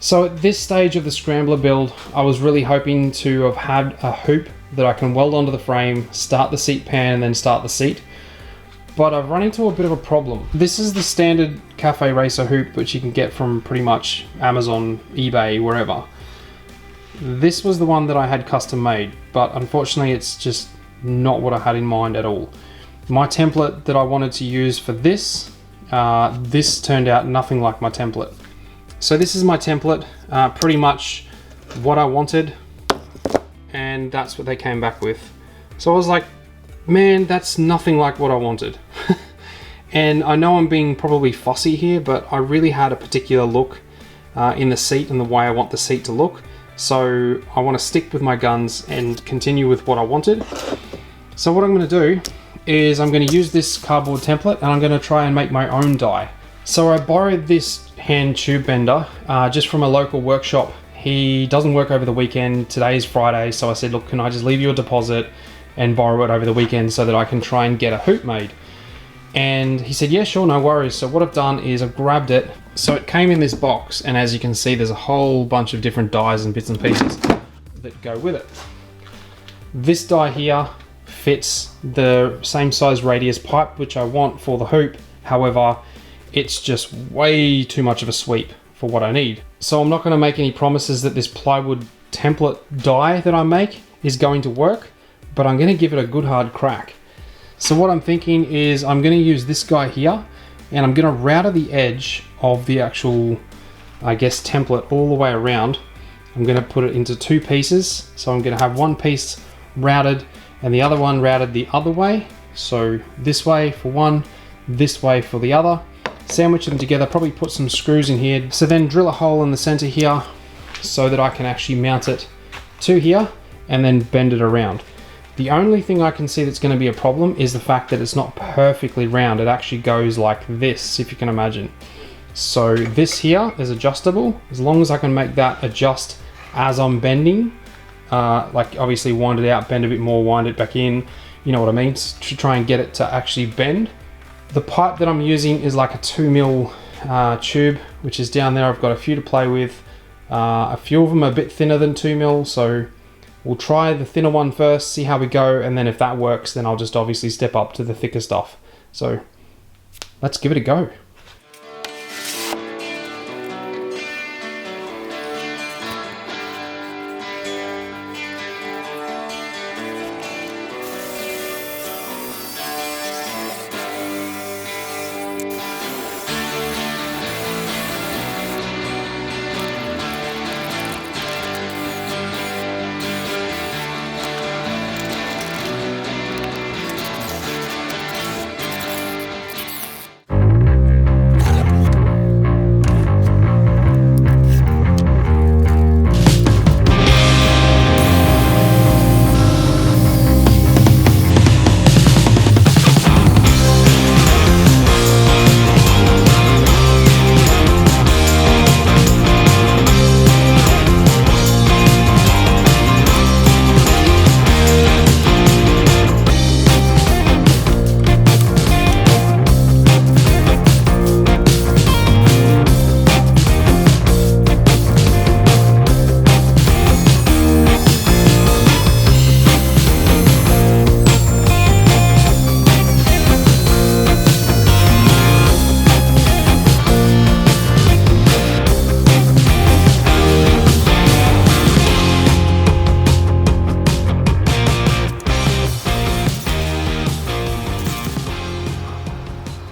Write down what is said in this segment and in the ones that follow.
So at this stage of the Scrambler build, I was really hoping to have had a hoop that I can weld onto the frame, start the seat pan, and then start the seat. But I've run into a bit of a problem. This is the standard Cafe Racer hoop, which you can get from pretty much Amazon, eBay, wherever. This was the one that I had custom made, but unfortunately it's just not what I had in mind at all. My template that I wanted to use for this, this turned out nothing like my template. So this is my template, pretty much what I wanted, and that's what they came back with. So I was like, man, that's nothing like what I wanted. And I know I'm being probably fussy here, but I really had a particular look in the seat and the way I want the seat to look. So I want to stick with my guns and continue with what I wanted. So what I'm going to do is I'm going to use this cardboard template and I'm going to try and make my own die. So I borrowed this hand tube bender just from a local workshop. He doesn't work over the weekend. Today is Friday, so I said, look, can I just leave you a deposit and borrow it over the weekend so that I can try and get a hoop made? And he said, yeah, sure, no worries. So what I've done is I've grabbed it. So it came in this box, and as you can see, there's a whole bunch of different dies and bits and pieces that go with it. This die here fits the same size radius pipe which I want for the hoop. However, it's just way too much of a sweep for what I need. So I'm not going to make any promises that this plywood template die that I make is going to work, but I'm going to give it a good hard crack. So what I'm thinking is I'm going to use this guy here, and I'm going to router the edge of the actual, I guess, template all the way around. I'm going to put it into two pieces. So I'm going to have one piece routed and the other one routed the other way. So this way for one, this way for the other. Sandwich them together, probably put some screws in here. So then drill a hole in the center here so that I can actually mount it to here and then bend it around. The only thing I can see that's going to be a problem is the fact that it's not perfectly round. It actually goes like this, if you can imagine. So this here is adjustable. As long as I can make that adjust as I'm bending, like obviously wind it out, bend a bit more, wind it back in, you know what I mean, to try and get it to actually bend. The pipe that I'm using is like a 2mm tube, which is down there. I've got a few to play with. A few of them are a bit thinner than 2mm, so we'll try the thinner one first, see how we go, and then if that works, then I'll just obviously step up to the thicker stuff. So let's give it a go.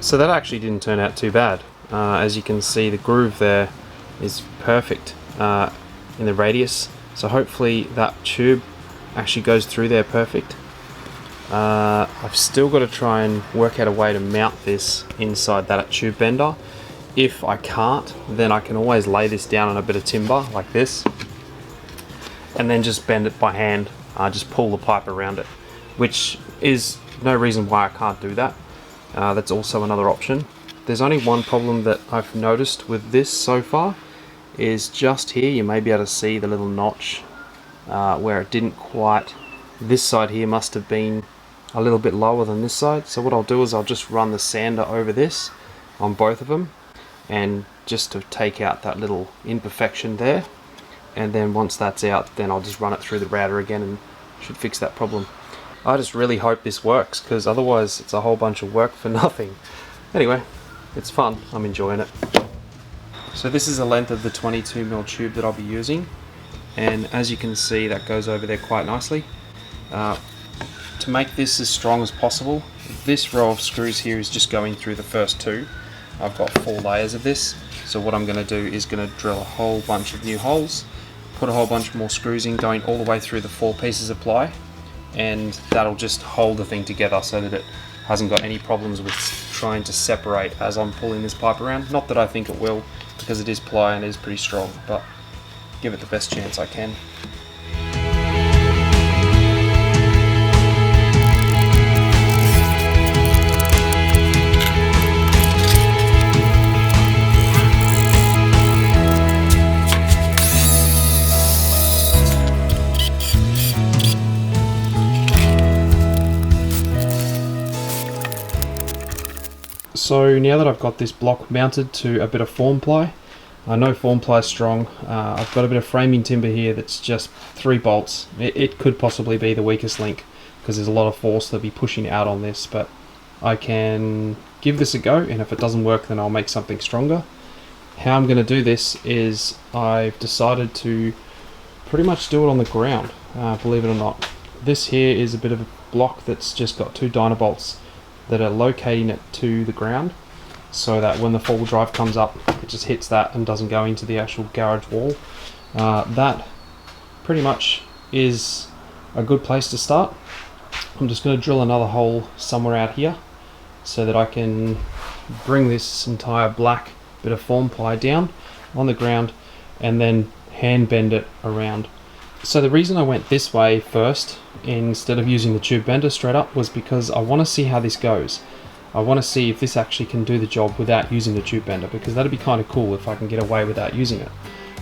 So that actually didn't turn out too bad. As you can see, the groove there is perfect in the radius. So hopefully that tube actually goes through there perfect. I've still got to try and work out a way to mount this inside that tube bender. If I can't, then I can always lay this down on a bit of timber like this and then just bend it by hand, just pull the pipe around it, which is no reason why I can't do that. That's also another option. There's only one problem that I've noticed with this so far, is just here you may be able to see the little notch where it didn't quite, this side here must have been a little bit lower than this side. So what I'll do is I'll just run the sander over this on both of them and just to take out that little imperfection there. And then once that's out, then I'll just run it through the router again and should fix that problem. I just really hope this works, because otherwise it's a whole bunch of work for nothing. Anyway, it's fun, I'm enjoying it. So this is the length of the 22mm tube that I'll be using, and as you can see, that goes over there quite nicely. To make this as strong as possible, this row of screws here is just going through the first two. I've got 4 layers of this, so what I'm going to do is going to drill a whole bunch of new holes, put a whole bunch more screws in, going all the way through the 4 pieces of ply, and that'll just hold the thing together so that it hasn't got any problems with trying to separate as I'm pulling this pipe around. Not that I think it will, because it is ply and it is pretty strong, but give it the best chance I can. So now that I've got this block mounted to a bit of form ply, I know form ply is strong. I've got a bit of framing timber here that's just 3 bolts. It could possibly be the weakest link because there's a lot of force that'll be pushing out on this, but I can give this a go, and if it doesn't work then I'll make something stronger. How I'm going to do this is I've decided to pretty much do it on the ground, believe it or not. This here is a bit of a block that's just got 2 dynabolts that are locating it to the ground, so that when the 4-wheel drive comes up, it just hits that and doesn't go into the actual garage wall. That pretty much is a good place to start. I'm just going to drill another hole somewhere out here so that I can bring this entire black bit of form ply down on the ground and then hand bend it around. So the reason I went this way first instead of using the tube bender straight up was because I want to see how this goes. I want to see if this actually can do the job without using the tube bender, because that'd be kind of cool if I can get away without using it.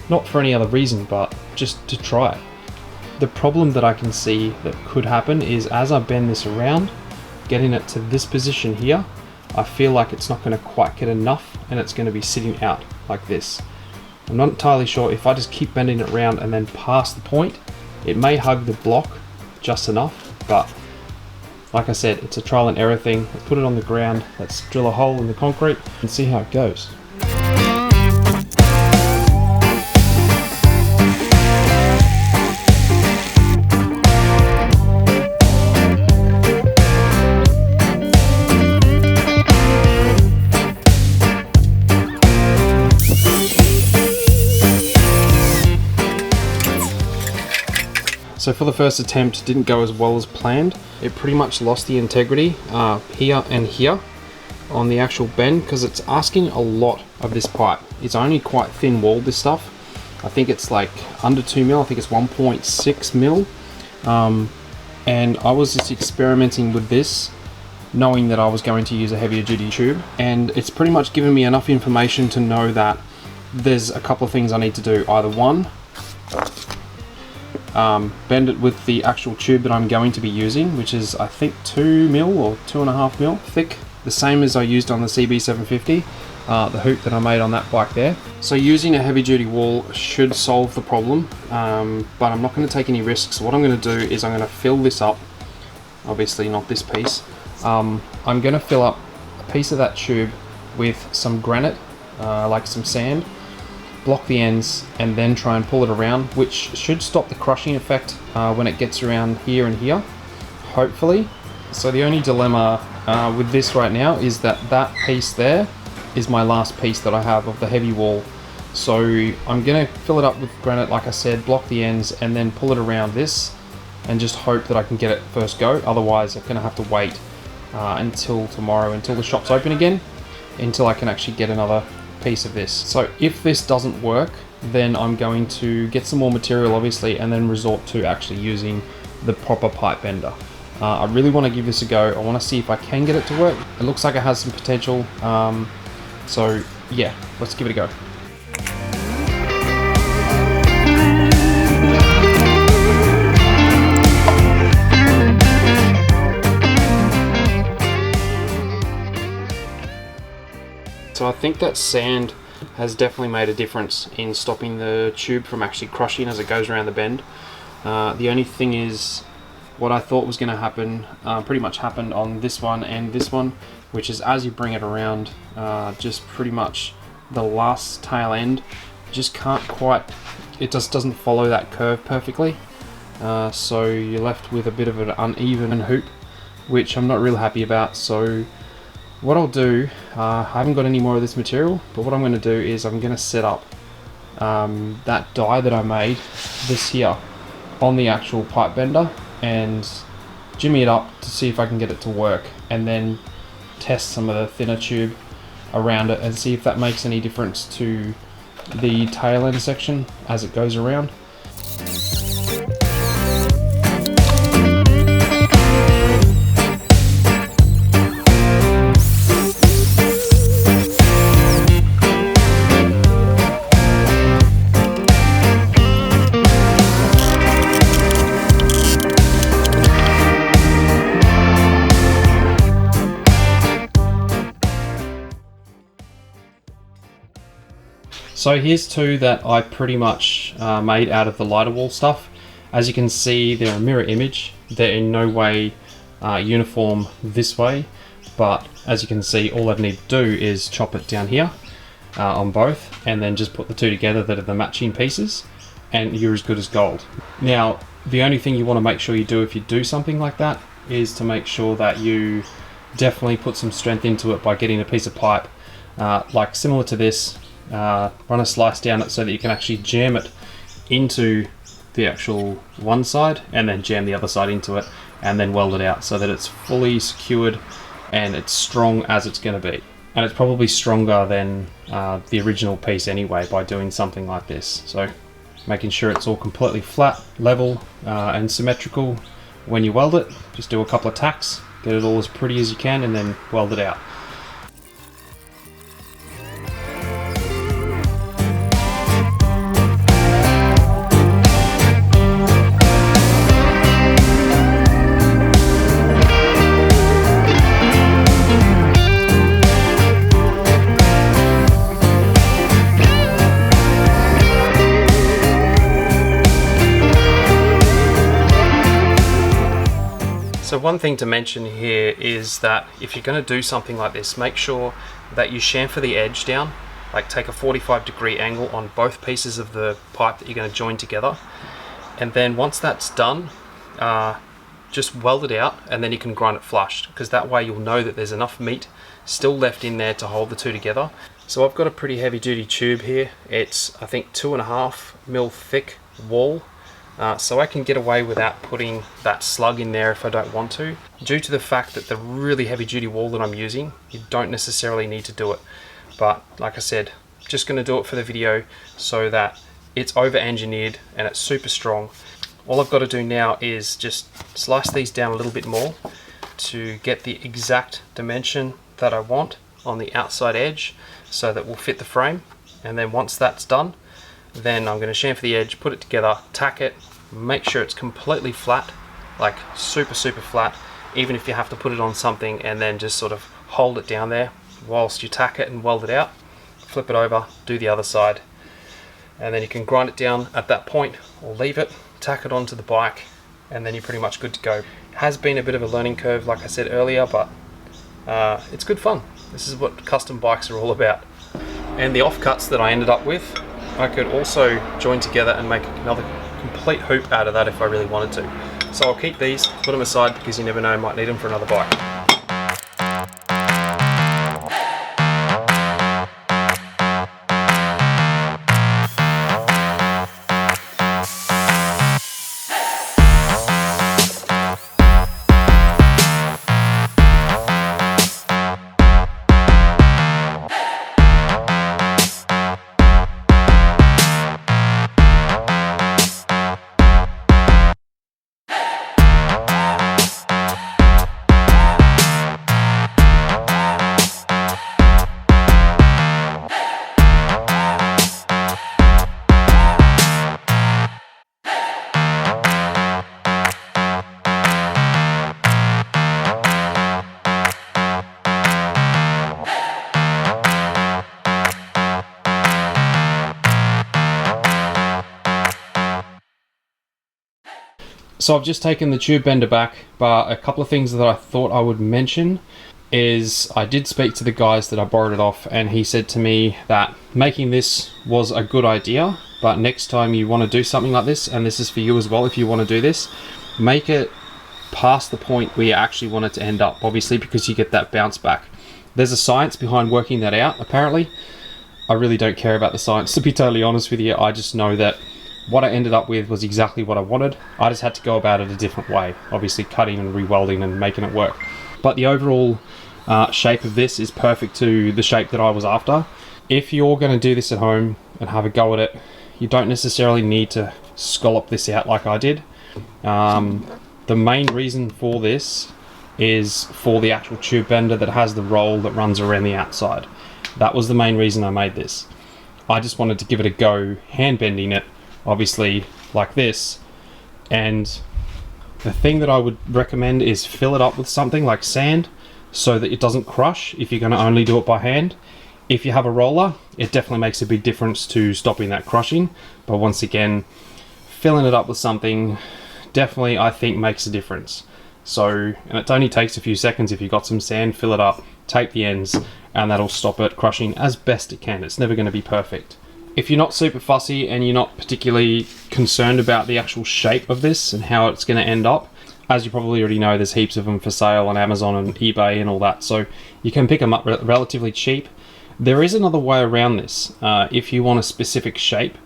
Not for any other reason, but just to try it. The problem that I can see that could happen is as I bend this around, getting it to this position here, I feel like it's not going to quite get enough and it's going to be sitting out like this. I'm not entirely sure if I just keep bending it around and then past the point, it may hug the block just enough, but like I said, it's a trial and error thing. Let's put it on the ground, let's drill a hole in the concrete and see how it goes. So for the first attempt, it didn't go as well as planned. It pretty much lost the integrity here and here on the actual bend because it's asking a lot of this pipe. It's only quite thin walled, this stuff. I think it's like under 2 mil, I think it's 1.6 mil. And I was just experimenting with this, knowing that I was going to use a heavier duty tube. And it's pretty much given me enough information to know that there's a couple of things I need to do. Either one, bend it with the actual tube that I'm going to be using, which is I think 2 mil or 2.5 mil thick, the same as I used on the CB750, the hoop that I made on that bike there. So using a heavy duty wall should solve the problem, but I'm not going to take any risks. What I'm going to do is I'm going to fill this up, obviously not this piece. I'm going to fill up a piece of that tube with some granite, like some sand, block the ends and then try and pull it around, which should stop the crushing effect when it gets around here and here, hopefully. So the only dilemma with this right now is that that piece there is my last piece that I have of the heavy wall. So I'm gonna fill it up with granite, like I said, block the ends and then pull it around this and just hope that I can get it first go. Otherwise I'm gonna have to wait until tomorrow, until the shop's open again, until I can actually get another piece of this. So if this doesn't work, then I'm going to get some more material obviously and then resort to actually using the proper pipe bender. I really want to give this a go. I want to see if I can get it to work. It looks like it has some potential, so yeah, let's give it a go. So I think that sand has definitely made a difference in stopping the tube from actually crushing as it goes around the bend. The only thing is, what I thought was going to happen pretty much happened on this one and this one, which is as you bring it around, just pretty much the last tail end just can't quite, it just doesn't follow that curve perfectly. So you're left with a bit of an uneven hoop, which I'm not real happy about. So what I'll do, I haven't got any more of this material, but what I'm going to do is I'm going to set up that die that I made, this here, on the actual pipe bender and jimmy it up to see if I can get it to work, and then test some of the thinner tube around it and see if that makes any difference to the tail end section as it goes around. So here's two that I pretty much made out of the lighter wall stuff. As you can see, they're a mirror image. They're in no way uniform this way, but as you can see, all I need to do is chop it down here on both, and then just put the two together that are the matching pieces, and you're as good as gold. Now, the only thing you want to make sure you do if you do something like that is to make sure that you definitely put some strength into it by getting a piece of pipe, like similar to this, run a slice down it so that you can actually jam it into the actual one side and then jam the other side into it and then weld it out so that it's fully secured and it's strong as it's going to be. And it's probably stronger than the original piece anyway by doing something like this. So making sure it's all completely flat, level and symmetrical when you weld it. Just do a couple of tacks, get it all as pretty as you can, and then weld it out. So one thing to mention here is that if you're going to do something like this, make sure that you chamfer the edge down, like take a 45-degree angle on both pieces of the pipe that you're going to join together, and then once that's done, just weld it out and then you can grind it flush, because that way you'll know that there's enough meat still left in there to hold the two together. So I've got a pretty heavy duty tube here. It's I think 2.5mm thick wall. So I can get away without putting that slug in there if I don't want to. Due to the fact that the really heavy duty wall that I'm using, you don't necessarily need to do it. But like I said, just going to do it for the video so that it's over engineered and it's super strong. All I've got to do now is just slice these down a little bit more to get the exact dimension that I want on the outside edge so that will fit the frame. And then once that's done, then I'm going to chamfer the edge, put it together, tack it, make sure it's completely flat, like super flat, even if you have to put it on something, and then just sort of hold it down there whilst you tack it and weld it out. Flip it over, do the other side, and then you can grind it down at that point or leave it, tack it onto the bike, and then you're pretty much good to go. It has been a bit of a learning curve like I said earlier, but it's good fun. This is what custom bikes are all about. And the offcuts that I ended up with, I could also join together and make another complete hoop out of that if I really wanted to. So I'll keep these, put them aside, because you never know, I might need them for another bike. So I've just taken the tube bender back, but a couple of things that I thought I would mention is I did speak to the guys that I borrowed it off, and he said to me that making this was a good idea, but next time you want to do something like this, and this is for you as well if you want to do this, make it past the point where you actually want it to end up, obviously, because you get that bounce back. There's a science behind working that out, apparently. I really don't care about the science, to be totally honest with you. I just know that what I ended up with was exactly what I wanted. I just had to go about it a different way, obviously cutting and re-welding and making it work. But the overall shape of this is perfect to the shape that I was after. If you're going to do this at home and have a go at it, you don't necessarily need to scallop this out like I did. The main reason for this is for the actual tube bender that has the roll that runs around the outside. That was the main reason I made this. I just wanted to give it a go hand bending it, obviously like this. And the thing that I would recommend is fill it up with something like sand so that it doesn't crush if you're going to only do it by hand. If you have a roller, it definitely makes a big difference to stopping that crushing. But once again, filling it up with something definitely, I think, makes a difference. So, and it only takes a few seconds. If you've got some sand, fill it up, tape the ends, and that'll stop it crushing as best it can. It's never going to be perfect. If you're not super fussy and you're not particularly concerned about the actual shape of this and how it's going to end up, as you probably already know, there's heaps of them for sale on Amazon and eBay and all that, so you can pick them up relatively cheap. There is another way around this if you want a specific shape.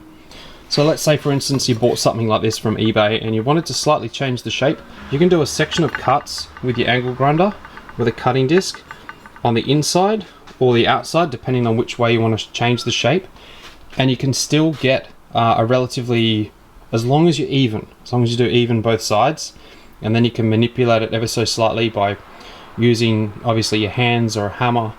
So let's say, for instance, you bought something like this from eBay and you wanted to slightly change the shape. You can do a section of cuts with your angle grinder with a cutting disc on the inside or the outside, depending on which way you want to change the shape. And you can still get a relatively, as long as you do even both sides, and then you can manipulate it ever so slightly by using obviously your hands or a hammer.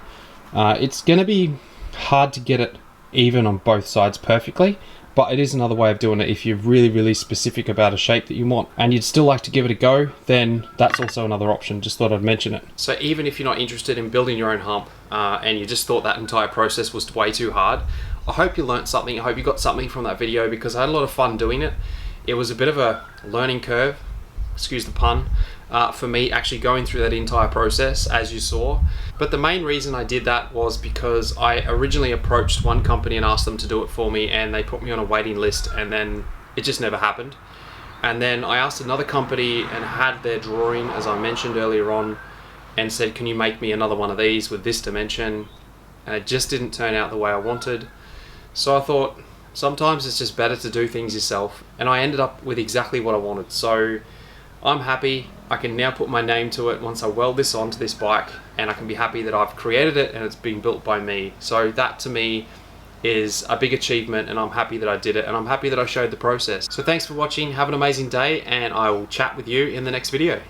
It's going to be hard to get it even on both sides perfectly, but it is another way of doing it. If you're really specific about a shape that you want and you'd still like to give it a go, then that's also another option. Just thought I'd mention it. So even if you're not interested in building your own hump and you just thought that entire process was way too hard, I hope you learned something. I hope you got something from that video, because I had a lot of fun doing it. It was a bit of a learning curve, excuse the pun, for me actually going through that entire process, as you saw. But the main reason I did that was because I originally approached one company and asked them to do it for me, and they put me on a waiting list, and then it just never happened. And then I asked another company and had their drawing, as I mentioned earlier on, and said, can you make me another one of these with this dimension? And it just didn't turn out the way I wanted. So I thought, sometimes it's just better to do things yourself, and I ended up with exactly what I wanted. So I'm happy. I can now put my name to it once I weld this onto this bike, and I can be happy that I've created it and it's been built by me. So that to me is a big achievement, and I'm happy that I did it, and I'm happy that I showed the process. So thanks for watching, have an amazing day, and I will chat with you in the next video.